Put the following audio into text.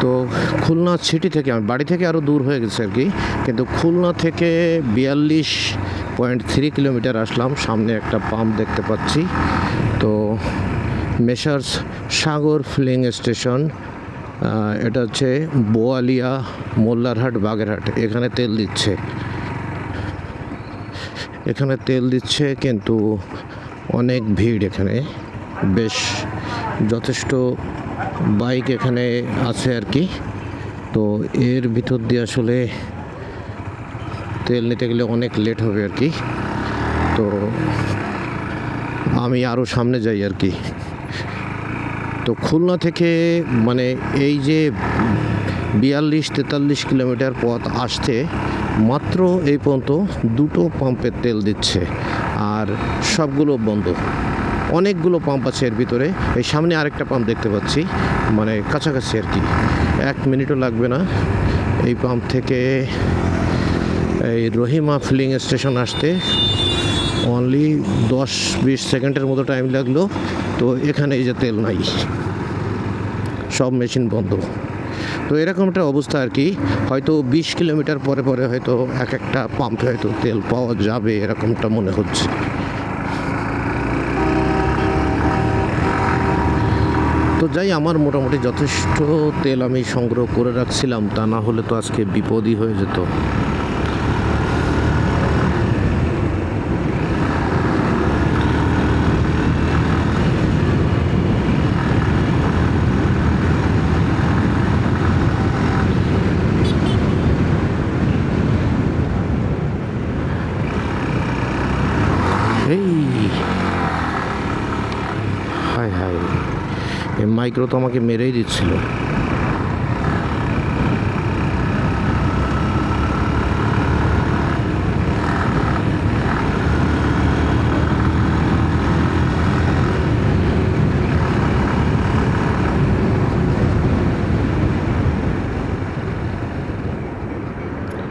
তো খুলনা সিটি থেকে আমি বাড়ি থেকে আরও দূর হয়ে গেছে আর কি, কিন্তু খুলনা থেকে 42.3 কিলোমিটার আসলাম। সামনে একটা পাম্প দেখতে পাচ্ছি। তো মেসার্স সাগর ফিলিং স্টেশন, এটা হচ্ছে বোয়ালিয়া, মোল্লারহাট, বাগেরহাট। এখানে তেল দিচ্ছে কিন্তু অনেক ভিড় এখানে, বেশ যথেষ্ট বাইক এখানে আছে আর কি। তো এর ভিতর দিয়ে আসলে তেল নিতে গেলে অনেক লেট হবে আর কি। তো আমি আরও সামনে যাই আর কি। তো খুলনা থেকে মানে এই যে 42-43 কিলোমিটার পথ আসতে মাত্র এই পর্যন্ত 2টো পাম্পের তেল দিচ্ছে, আর সবগুলো বন্ধ। অনেকগুলো পাম্প আছে এর ভিতরে। এই সামনে আরেকটা পাম্প দেখতে পাচ্ছি, মানে কাছাকাছি আর কি, 1 মিনিটও লাগবে না এই পাম্প থেকে এই রহিমা ফিলিং স্টেশন আসতে। অনলি 10-20 সেকেন্ডের মতো টাইম লাগলো। তো এখানে এই যে তেল নাই, সব মেশিন বন্ধ। তো এরকম একটা অবস্থা আর কি। হয়তো 20 কিলোমিটার পরে পরে হয়তো একটা পাম্পে হয়তো তেল পাওয়া যাবে, এরকমটা মনে হচ্ছে। তো যাই, আমার মোটামুটি যথেষ্ট তেল আমি সংগ্রহ করে রাখছিলাম, তা না হলে তো আজকে বিপদই হয়ে যেত। এই হায় হায়, এই মাইক্রো তো আমাকে মেরেই দিচ্ছিল।